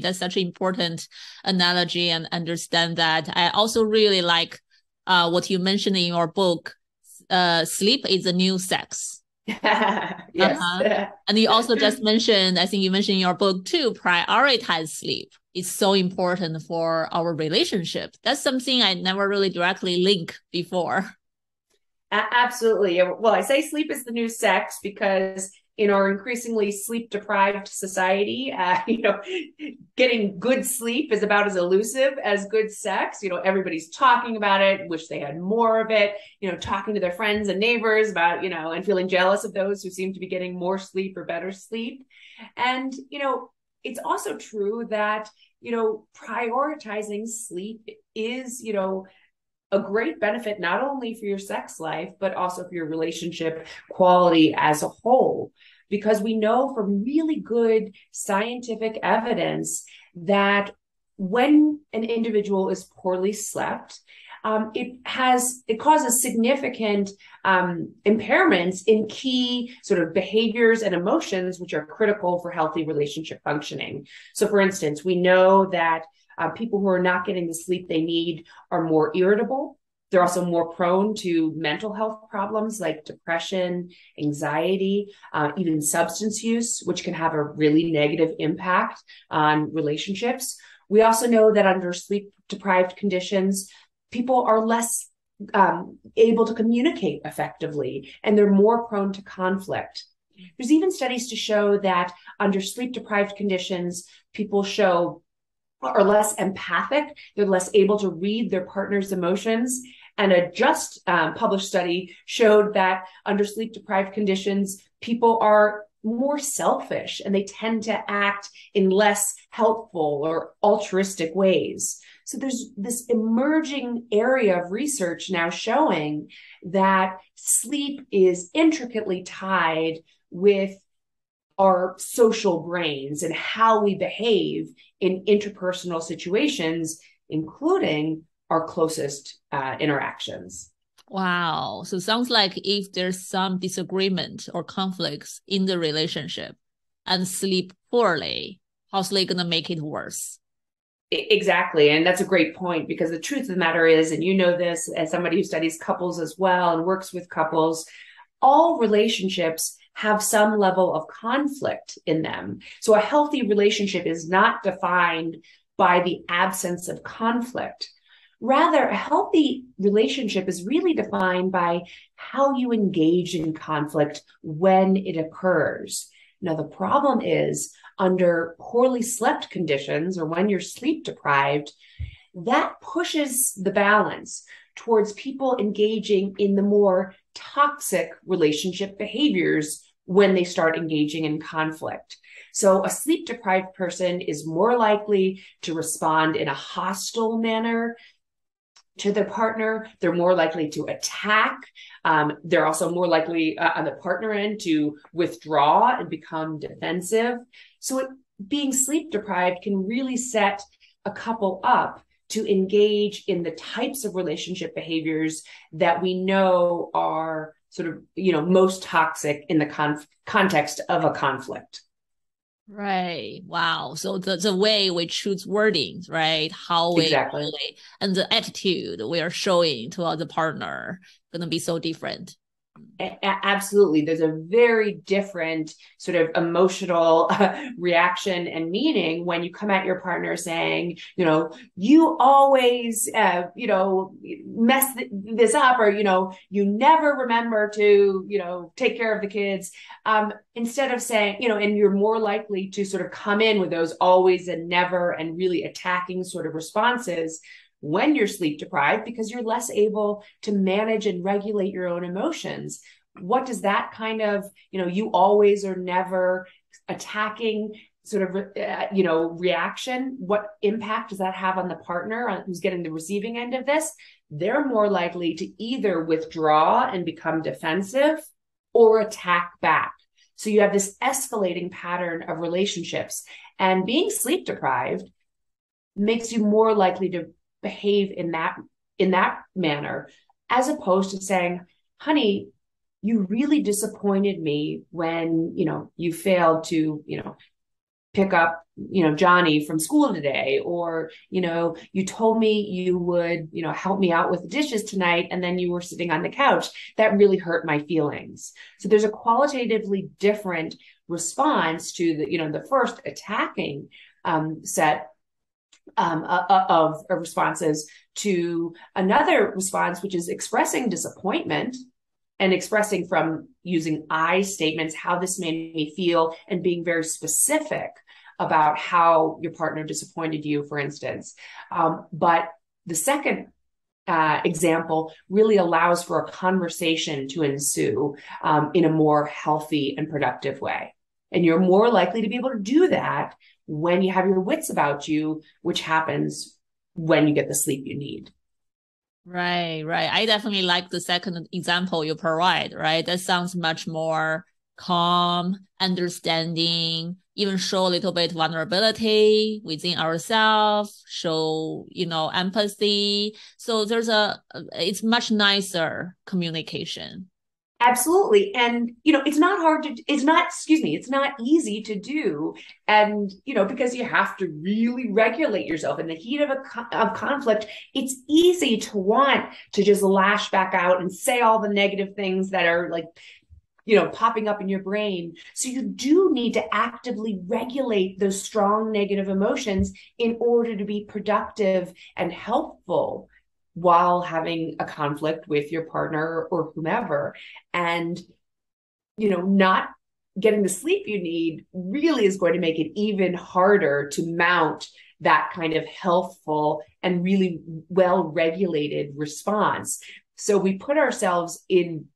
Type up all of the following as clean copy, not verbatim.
That's such an important analogy and understand that. I also really like what you mentioned in your book, sleep is the new sex. Yes. Uh-huh. And you also just mentioned, I think you mentioned in your book too, prioritize sleep. It's so important for our relationship. That's something I never really directly link before. Absolutely. Well, I say sleep is the new sex because in our increasingly sleep deprived society, getting good sleep is about as elusive as good sex. Everybody's talking about it, wish they had more of it, talking to their friends and neighbors about, and feeling jealous of those who seem to be getting more sleep or better sleep. And, it's also true that, prioritizing sleep is, a great benefit not only for your sex life, but also for your relationship quality as a whole. Because we know from really good scientific evidence that when an individual is poorly slept, it causes significant impairments in key sort of behaviors and emotions, which are critical for healthy relationship functioning. So, for instance, we know that people who are not getting the sleep they need are more irritable. They're also more prone to mental health problems like depression, anxiety, even substance use, which can have a really negative impact on relationships. We also know that under sleep deprived conditions, people are less able to communicate effectively, and they're more prone to conflict. There's even studies to show that under sleep deprived conditions, people are less empathic. They're less able to read their partner's emotions. And a just published study showed that under sleep deprived conditions, people are more selfish and they tend to act in less helpful or altruistic ways. So there's this emerging area of research now showing that sleep is intricately tied with our social brains and how we behave in interpersonal situations, including our closest interactions. Wow. So it sounds like if there's some disagreement or conflicts in the relationship and sleep poorly, how's it gonna make it worse? Exactly. And that's a great point because the truth of the matter is, and you know this as somebody who studies couples as well and works with couples, all relationships have some level of conflict in them. So a healthy relationship is not defined by the absence of conflict. Rather, a healthy relationship is really defined by how you engage in conflict when it occurs. Now, the problem is under poorly slept conditions or when you're sleep deprived, that pushes the balance towards people engaging in the more toxic relationship behaviors when they start engaging in conflict. So a sleep deprived person is more likely to respond in a hostile manner to their partner. They're more likely to attack. They're also more likely on the partner end to withdraw and become defensive. So being sleep deprived can really set a couple up to engage in the types of relationship behaviors that we know are sort of, most toxic in the context of a conflict. Right. Wow. So the way we choose wordings, right? How we Exactly. really and the attitude we are showing to other partner gonna be so different. Absolutely. There's a very different sort of emotional reaction and meaning when you come at your partner saying, you always, mess this up, or, you never remember to, take care of the kids. Instead of saying, and you're more likely to sort of come in with those always and never and really attacking sort of responses when you're sleep deprived because you're less able to manage and regulate your own emotions. What does that kind of, you always or never attacking sort of, reaction, what impact does that have on the partner who's getting the receiving end of this? They're more likely to either withdraw and become defensive or attack back. So you have this escalating pattern of relationships, and being sleep deprived makes you more likely to behave in that manner, as opposed to saying, honey, you really disappointed me when you failed to pick up, Johnny from school today, or, you told me you would, help me out with the dishes tonight, and then you were sitting on the couch. That really hurt my feelings. So there's a qualitatively different response to the first attacking set of responses, to another response, which is expressing disappointment and expressing from using I statements how this made me feel, and being very specific about how your partner disappointed you, for instance. But the second example really allows for a conversation to ensue in a more healthy and productive way. And you're more likely to be able to do that when you have your wits about you, which happens when you get the sleep you need. Right, right. I definitely like the second example you provide, right? That sounds much more calm, understanding, even show a little bit vulnerability within ourselves, show, empathy. So it's much nicer communication. Absolutely. And, it's not it's not easy to do. And, because you have to really regulate yourself in the heat of conflict. It's easy to want to just lash back out and say all the negative things that are like, popping up in your brain. So you do need to actively regulate those strong negative emotions in order to be productive and helpful while having a conflict with your partner or whomever. And, not getting the sleep you need really is going to make it even harder to mount that kind of healthful and really well-regulated response. So we put ourselves in,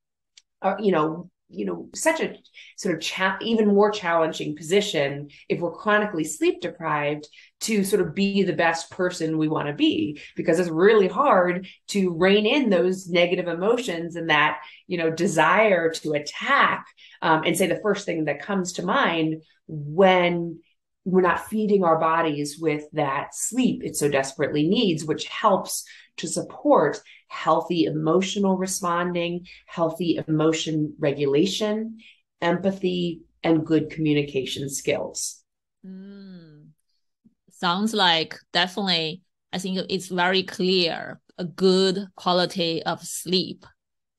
such a sort of even more challenging position if we're chronically sleep deprived, to sort of be the best person we want to be, because it's really hard to rein in those negative emotions and that, desire to attack, and say the first thing that comes to mind when we're not feeding our bodies with that sleep it so desperately needs, which helps to support healthy emotional responding, healthy emotion regulation, empathy, and good communication skills. Sounds like definitely, I think it's very clear a good quality of sleep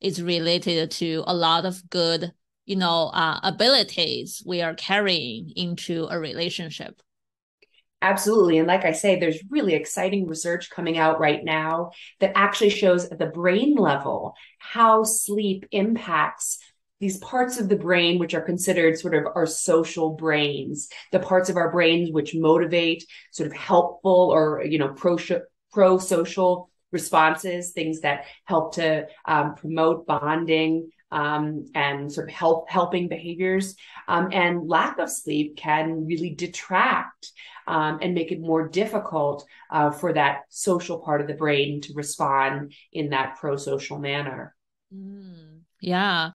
is related to a lot of good, abilities we are carrying into a relationship. Absolutely. And like I say, there's really exciting research coming out right now that actually shows at the brain level how sleep impacts these parts of the brain, which are considered sort of our social brains, the parts of our brains which motivate sort of helpful or, pro-social responses, things that help to promote bonding, and sort of helping behaviors. And lack of sleep can really detract and make it more difficult for that social part of the brain to respond in that pro-social manner. Yeah.